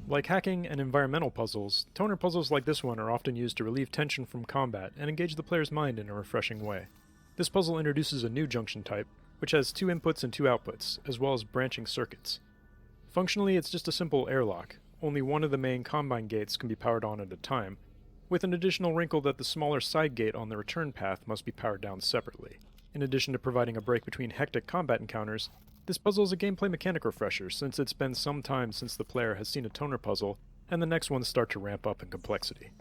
Like hacking and environmental puzzles, toner puzzles like this one are often used to relieve tension from combat and engage the player's mind in a refreshing way. This puzzle introduces a new junction type, which has 2 inputs and 2 outputs, as well as branching circuits. Functionally, it's just a simple airlock. Only one of the main combine gates can be powered on at a time, with an additional wrinkle that the smaller side gate on the return path must be powered down separately. In addition to providing a break between hectic combat encounters, this puzzle is a gameplay mechanic refresher, since it's been some time since the player has seen a toner puzzle, and the next ones start to ramp up in complexity.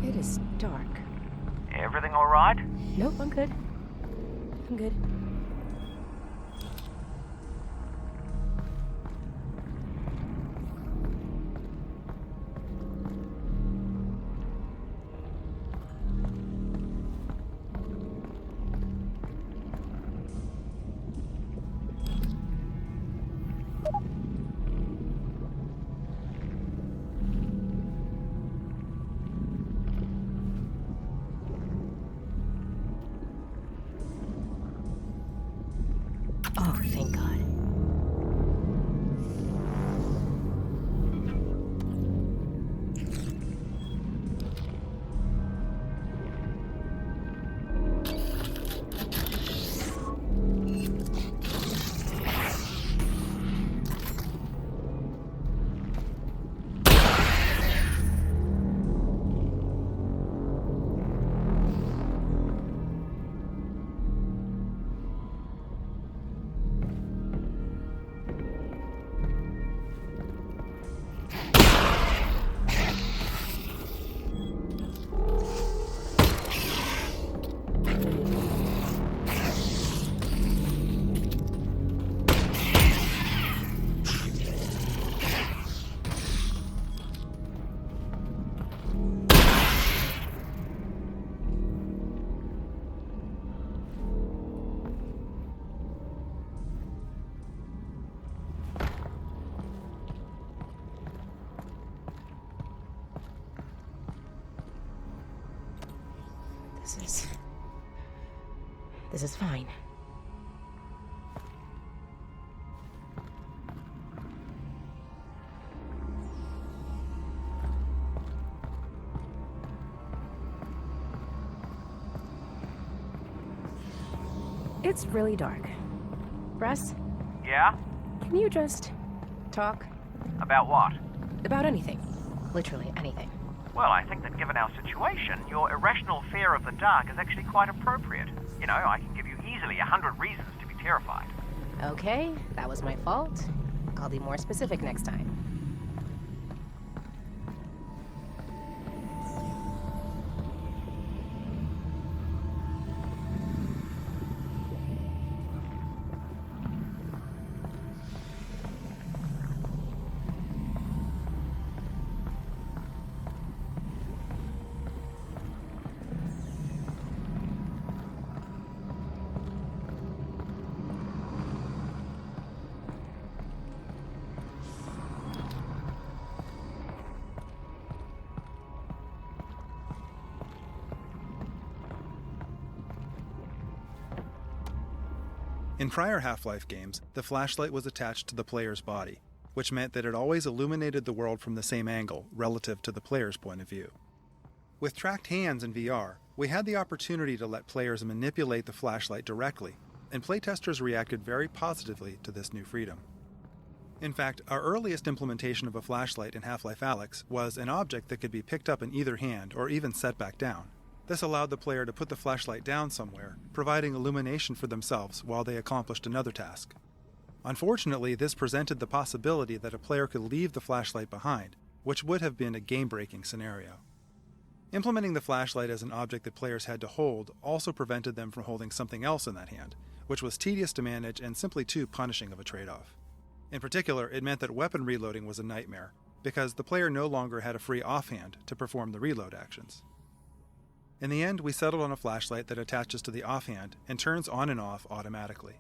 It is dark. Everything all right? Nope, I'm good. I'm good. Oh, thank God. This is fine. It's really dark. Russ, Yeah? can you just talk About what? about anything? Literally anything. Well, I think that given our situation, your irrational fear of the dark is actually quite appropriate. You know, I can give you easily 100 reasons to be terrified. Okay, that was my fault. I'll be more specific next time. In prior Half-Life games, the flashlight was attached to the player's body, which meant that it always illuminated the world from the same angle relative to the player's point of view. With tracked hands in VR, we had the opportunity to let players manipulate the flashlight directly, and playtesters reacted very positively to this new freedom. In fact, our earliest implementation of a flashlight in Half-Life Alyx was an object that could be picked up in either hand or even set back down. This allowed the player to put the flashlight down somewhere, providing illumination for themselves while they accomplished another task. Unfortunately, this presented the possibility that a player could leave the flashlight behind, which would have been a game-breaking scenario. Implementing the flashlight as an object that players had to hold also prevented them from holding something else in that hand, which was tedious to manage and simply too punishing of a trade-off. In particular, it meant that weapon reloading was a nightmare, because the player no longer had a free offhand to perform the reload actions. In the end, we settled on a flashlight that attaches to the offhand and turns on and off automatically.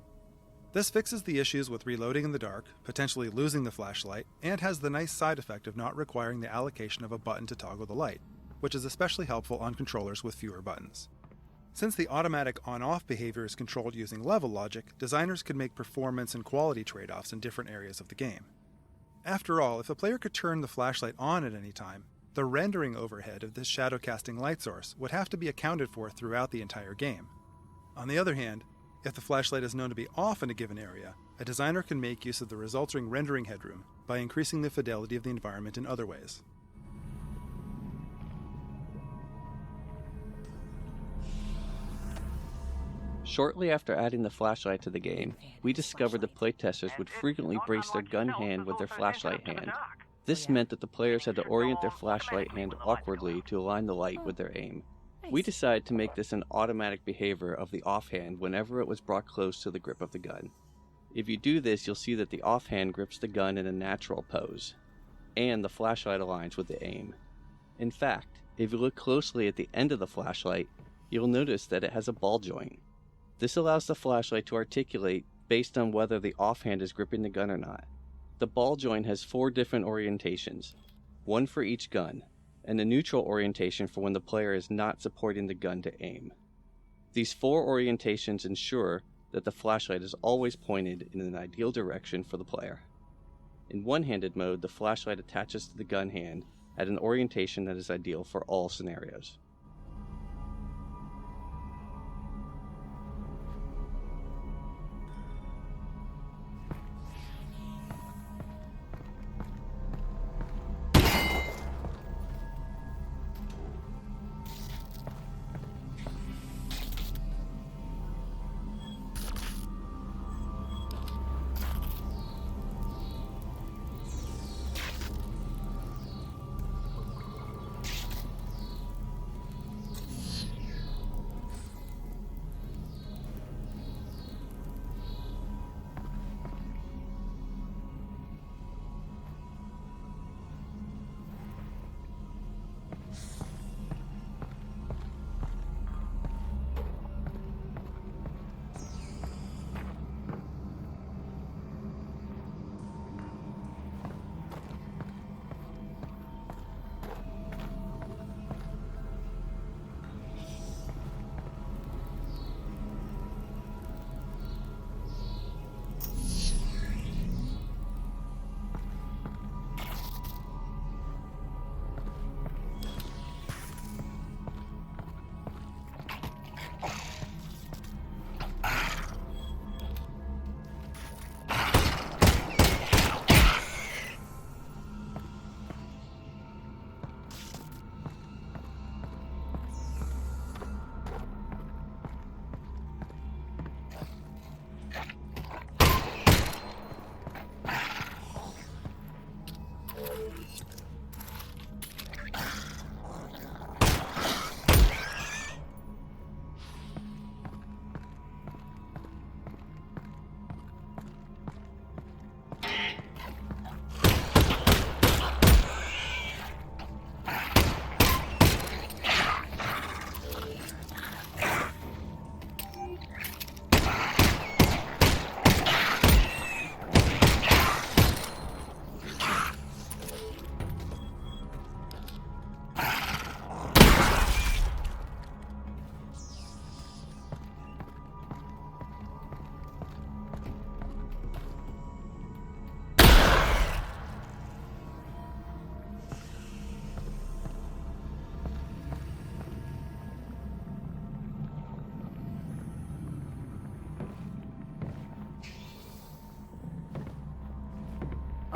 This fixes the issues with reloading in the dark, potentially losing the flashlight, and has the nice side effect of not requiring the allocation of a button to toggle the light, which is especially helpful on controllers with fewer buttons. Since the automatic on-off behavior is controlled using level logic, designers could make performance and quality trade-offs in different areas of the game. After all, if a player could turn the flashlight on at any time, the rendering overhead of this shadow-casting light source would have to be accounted for throughout the entire game. On the other hand, if the flashlight is known to be off in a given area, a designer can make use of the resulting rendering headroom by increasing the fidelity of the environment in other ways. Shortly after adding the flashlight to the game, we discovered that playtesters would frequently brace their gun hand with their flashlight hand. This meant that the players had to orient their flashlight hand awkwardly to align the light with their aim. We decided to make this an automatic behavior of the offhand whenever it was brought close to the grip of the gun. If you do this, you'll see that the offhand grips the gun in a natural pose, and the flashlight aligns with the aim. In fact, if you look closely at the end of the flashlight, you'll notice that it has a ball joint. This allows the flashlight to articulate based on whether the offhand is gripping the gun or not. The ball joint has 4 different orientations, one for each gun, and a neutral orientation for when the player is not supporting the gun to aim. These 4 orientations ensure that the flashlight is always pointed in an ideal direction for the player. In one-handed mode, the flashlight attaches to the gun hand at an orientation that is ideal for all scenarios.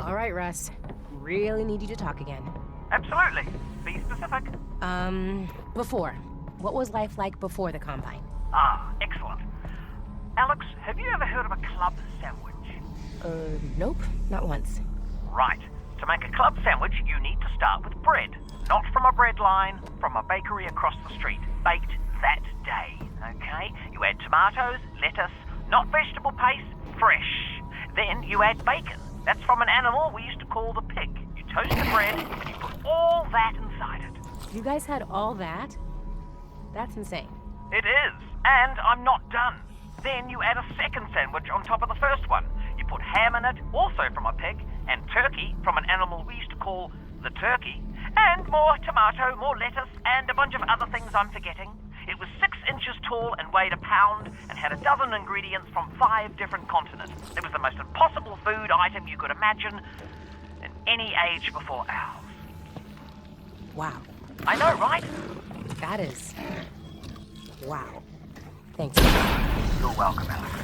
All right, Russ. Really need you to talk again. Absolutely. Be specific. Before. What was life like before the Combine? Ah, excellent. Alyx, have you ever heard of a club sandwich? Nope, not once. Right. To make a club sandwich, you need to start with bread. Not from a bread line, from a bakery across the street. Baked that day, okay? You add tomatoes, lettuce, not vegetable paste, fresh. Then you add bacon. That's from an animal we used to call the pig. You toast the bread, and you put all that inside it. You guys had all that? That's insane. It is, and I'm not done. Then you add a second sandwich on top of the first one. You put ham in it, also from a pig, and turkey from an animal we used to call the turkey, and more tomato, more lettuce, and a bunch of other things I'm forgetting. It was 6 inches tall and weighed a pound and had a dozen ingredients from 5 different continents. It was the most impossible food item you could imagine in any age before ours. Wow. I know, right? That is... wow. Thanks. You're welcome, Alyx.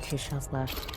Two shells left.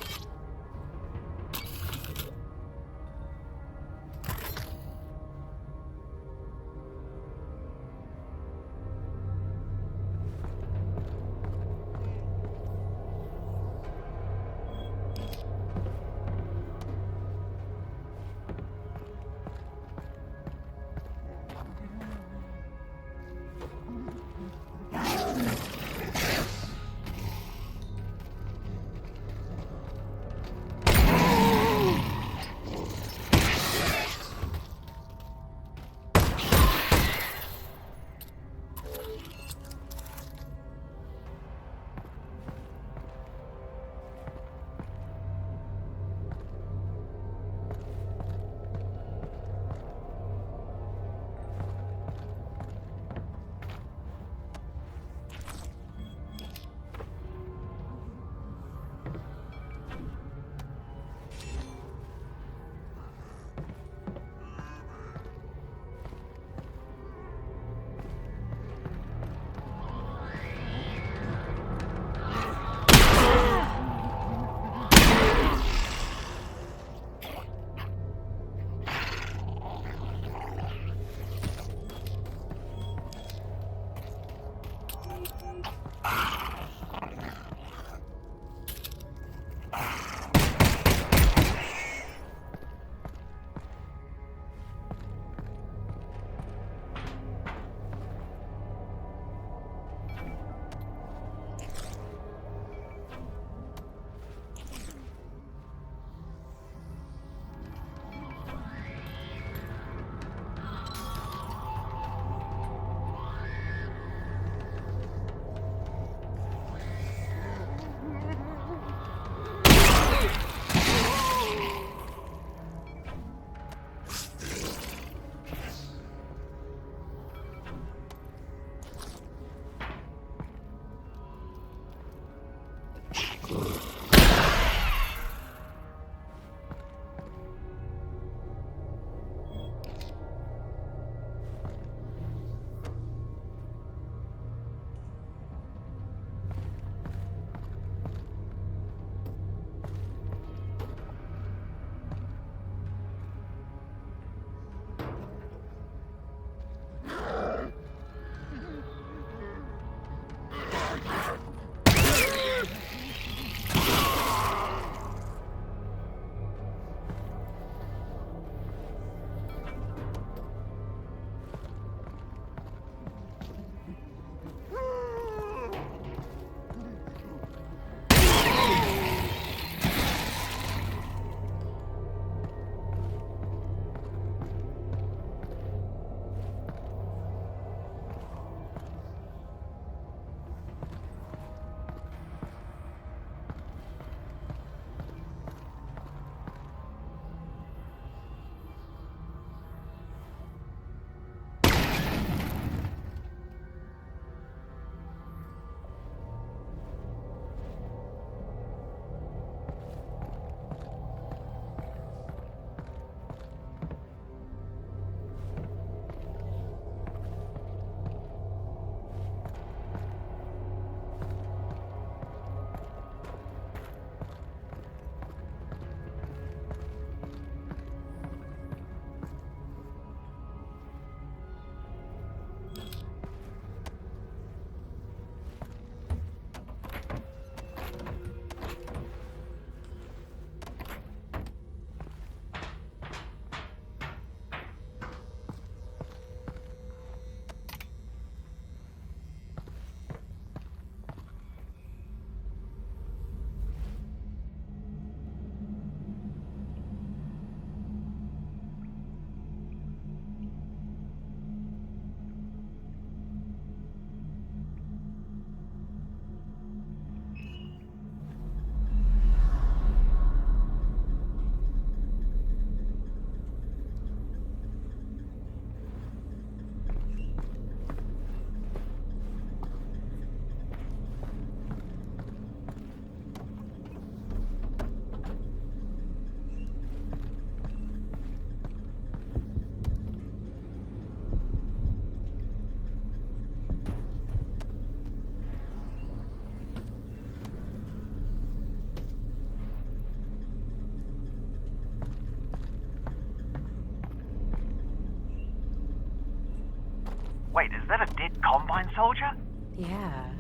Wait, is that a dead Combine soldier? Yeah.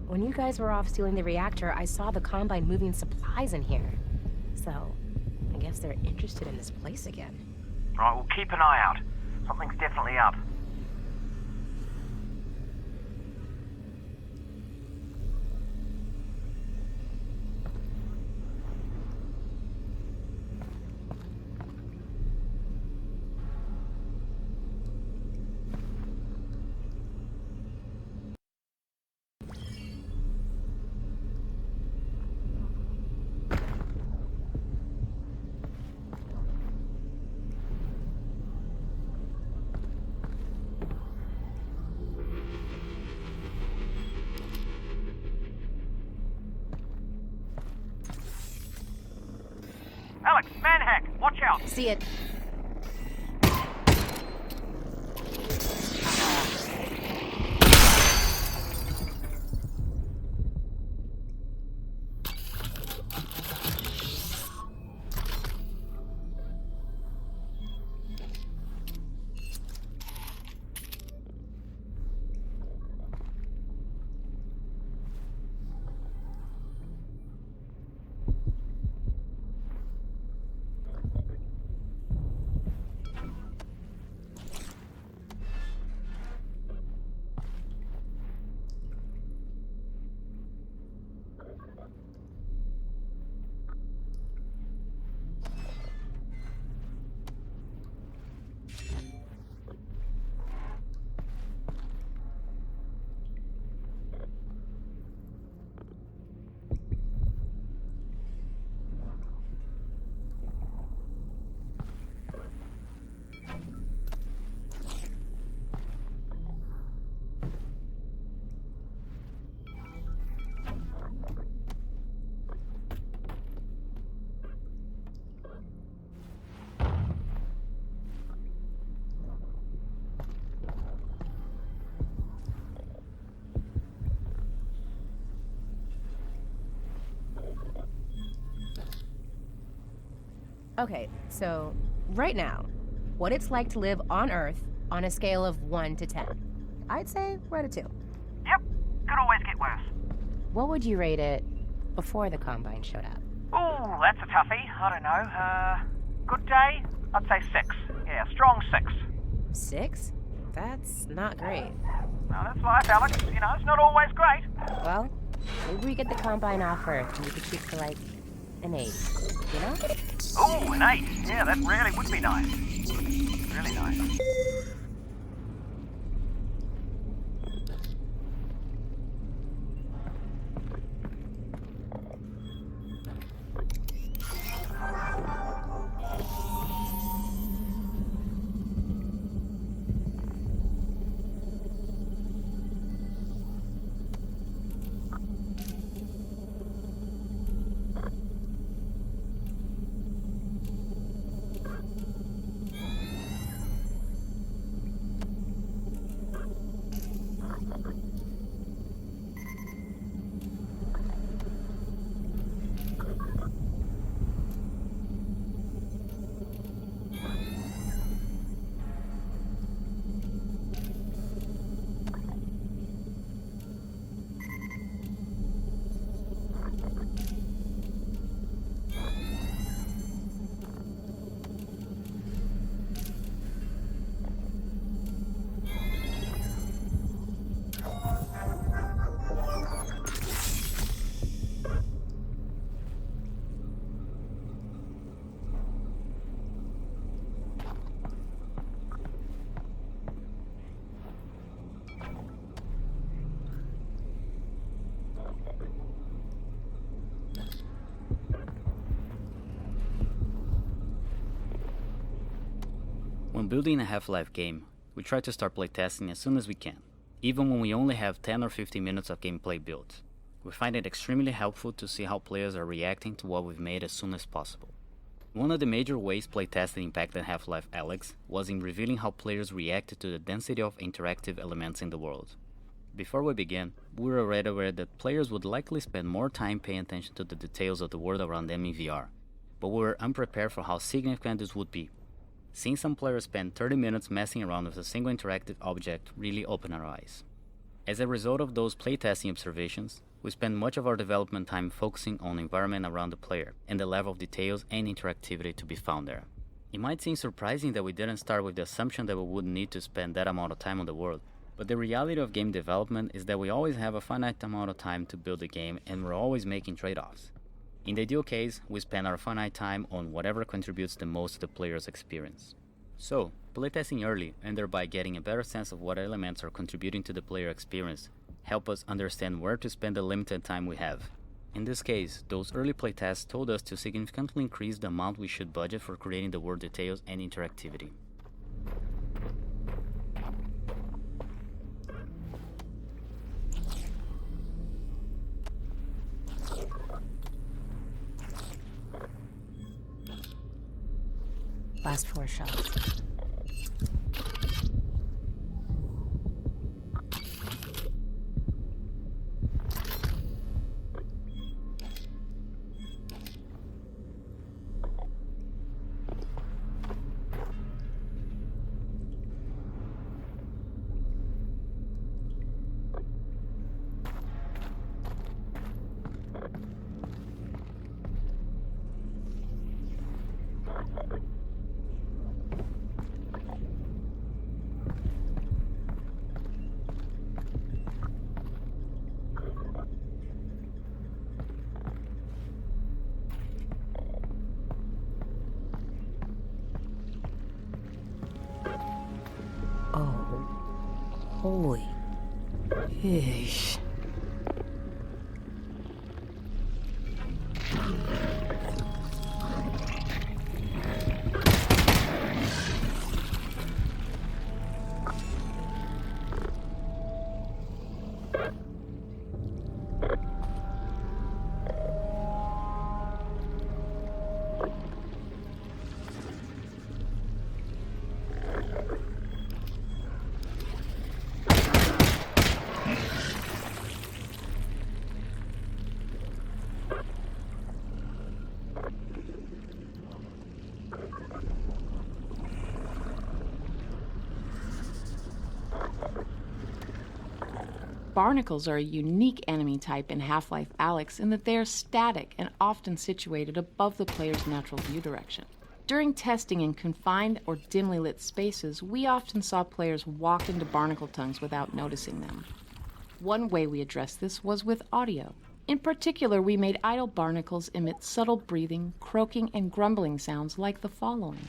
When you guys were off stealing the reactor, I saw the Combine moving supplies in here. So, I guess they're interested in this place again. Right, we'll keep an eye out. Something's definitely up. Alyx, manhack, watch out! See it. Okay, so, right now, what it's like to live on Earth on a scale of 1 to 10. I'd say we're at a 2. Yep, could always get worse. What would you rate it before the Combine showed up? Ooh, that's a toughie. I don't know. Good day? I'd say 6. Yeah, strong 6. 6? That's not great. Well, that's life, Alyx. You know, it's not always great. Well, maybe we get the Combine off Earth and we could shoot for like an 8, you know? Ooh, an 8. Yeah, that really would be nice. Really nice. When building a Half-Life game, we try to start playtesting as soon as we can, even when we only have 10 or 15 minutes of gameplay built. We find it extremely helpful to see how players are reacting to what we've made as soon as possible. One of the major ways playtesting impacted Half-Life Alyx was in revealing how players reacted to the density of interactive elements in the world. Before we begin, we were already aware that players would likely spend more time paying attention to the details of the world around them in VR, but we were unprepared for how significant this would be. Seeing some players spend 30 minutes messing around with a single interactive object really opened our eyes. As a result of those playtesting observations, we spend much of our development time focusing on the environment around the player and the level of details and interactivity to be found there. It might seem surprising that we didn't start with the assumption that we wouldn't need to spend that amount of time on the world, but the reality of game development is that we always have a finite amount of time to build a game and we're always making trade-offs. In the ideal case, we spend our finite time on whatever contributes the most to the player's experience. So, playtesting early and thereby getting a better sense of what elements are contributing to the player experience help us understand where to spend the limited time we have. In this case, those early playtests told us to significantly increase the amount we should budget for creating the world details and interactivity. Last 4 shots. Holy fish. Barnacles are a unique enemy type in Half-Life Alyx in that they are static and often situated above the player's natural view direction. During testing in confined or dimly lit spaces, we often saw players walk into barnacle tongues without noticing them. One way we addressed this was with audio. In particular, we made idle barnacles emit subtle breathing, croaking, and grumbling sounds like the following.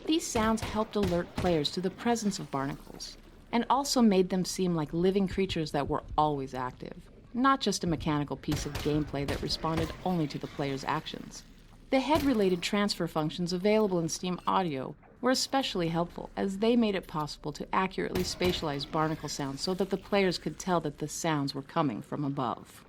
These sounds helped alert players to the presence of barnacles, and also made them seem like living creatures that were always active, not just a mechanical piece of gameplay that responded only to the player's actions. The head-related transfer functions available in Steam Audio were especially helpful, as they made it possible to accurately spatialize barnacle sounds so that the players could tell that the sounds were coming from above.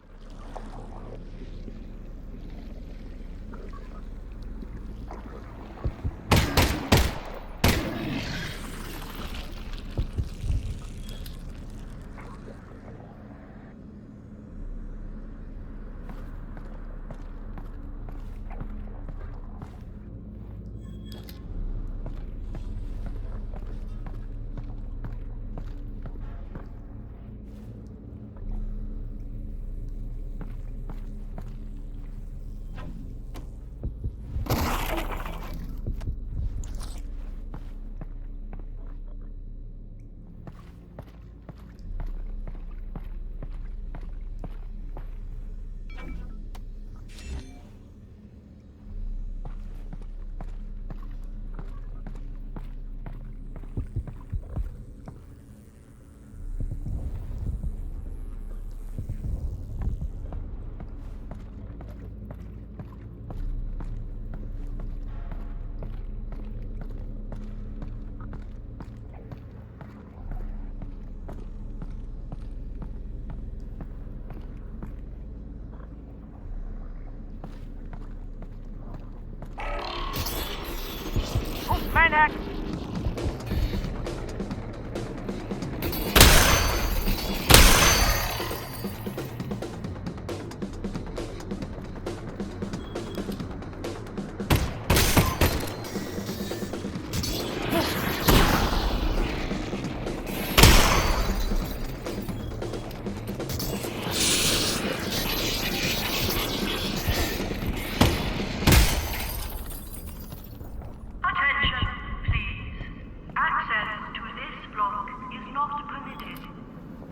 not permitted.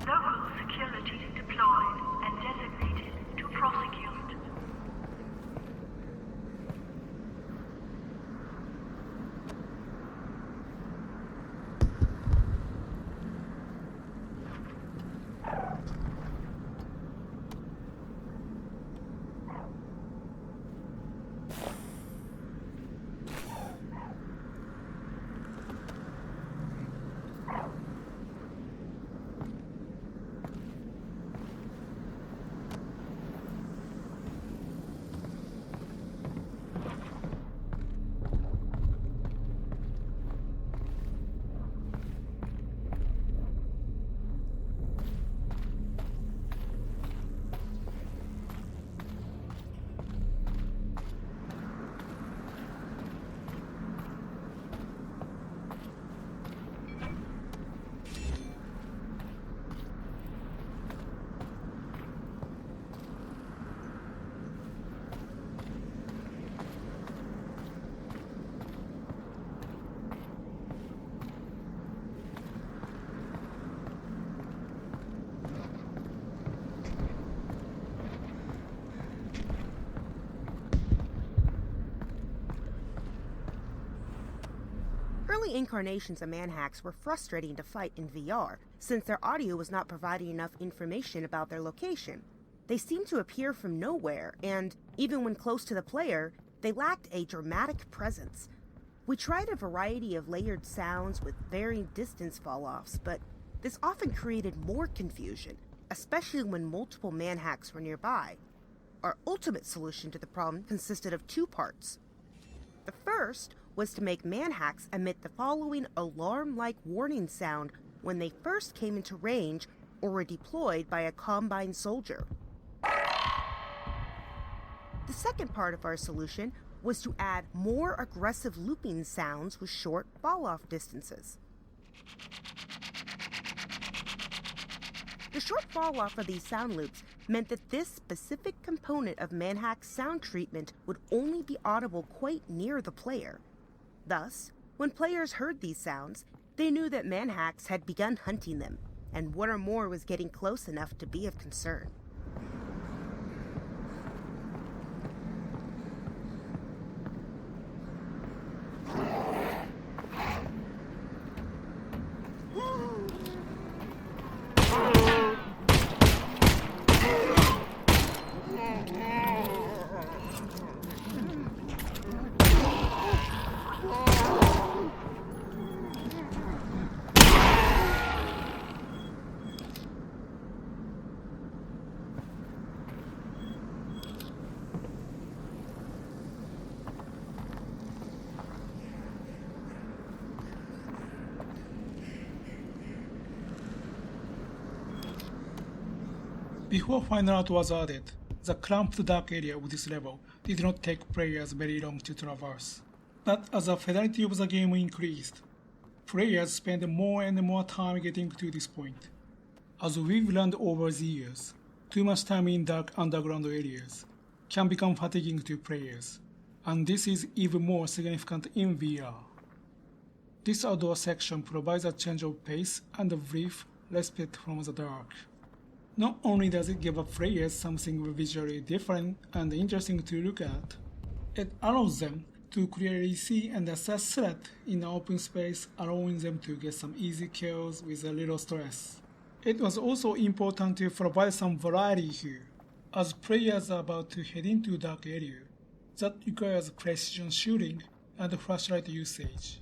Local security deployed and designated to prosecute. Early incarnations of manhacks were frustrating to fight in VR, since their audio was not providing enough information about their location. They seemed to appear from nowhere, and, even when close to the player, they lacked a dramatic presence. We tried a variety of layered sounds with varying distance fall-offs, but this often created more confusion, especially when multiple manhacks were nearby. Our ultimate solution to the problem consisted of 2 parts. The first was to make manhacks emit the following alarm-like warning sound when they first came into range or were deployed by a Combine soldier. The second part of our solution was to add more aggressive looping sounds with short fall-off distances. The short fall-off of these sound loops meant that this specific component of manhack's sound treatment would only be audible quite near the player. Thus, when players heard these sounds, they knew that manhacks had begun hunting them, and one or more was getting close enough to be of concern. Before Final Art was added, the cramped dark area of this level did not take players very long to traverse. But as the fidelity of the game increased, players spent more and more time getting to this point. As we've learned over the years, too much time in dark underground areas can become fatiguing to players, and this is even more significant in VR. This outdoor section provides a change of pace and a brief respite from the dark. Not only does it give players something visually different and interesting to look at, it allows them to clearly see and assess threat in open space, allowing them to get some easy kills with a little stress. It was also important to provide some variety here, as players are about to head into dark area that requires precision shooting and flashlight usage.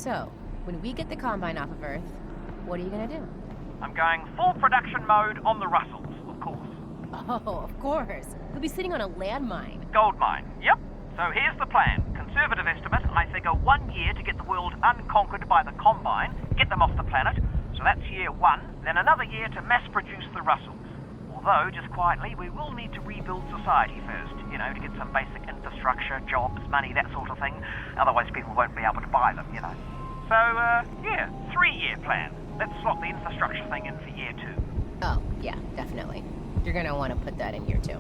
So, when we get the Combine off of Earth, what are you gonna do? I'm going full production mode on the Russells, of course. Oh, of course. You'll be sitting on a landmine. Gold mine, yep. So here's the plan. Conservative estimate, I figure 1 year to get the world unconquered by the Combine, get them off the planet. So that's year 1, then another year to mass produce the Russells. Although, just quietly, we will need to rebuild society first, to get some basic infrastructure, jobs, money, that sort of thing. Otherwise people won't be able to buy them, So, 3-year plan. Let's slot the infrastructure thing in for year 2. Oh, yeah, definitely. You're gonna want to put that in year 2.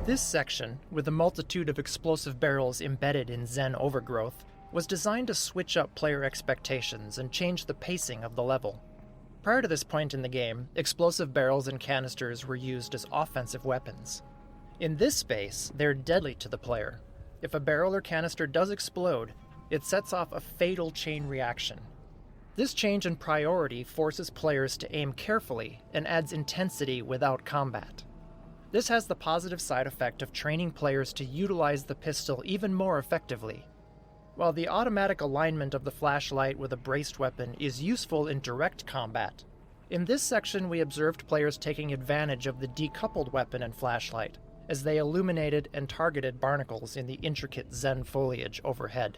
This section, with a multitude of explosive barrels embedded in Zen overgrowth, was designed to switch up player expectations and change the pacing of the level. Prior to this point in the game, explosive barrels and canisters were used as offensive weapons. In this space, they're deadly to the player. If a barrel or canister does explode, it sets off a fatal chain reaction. This change in priority forces players to aim carefully and adds intensity without combat. This has the positive side effect of training players to utilize the pistol even more effectively. While the automatic alignment of the flashlight with a braced weapon is useful in direct combat, in this section we observed players taking advantage of the decoupled weapon and flashlight as they illuminated and targeted barnacles in the intricate Zen foliage overhead.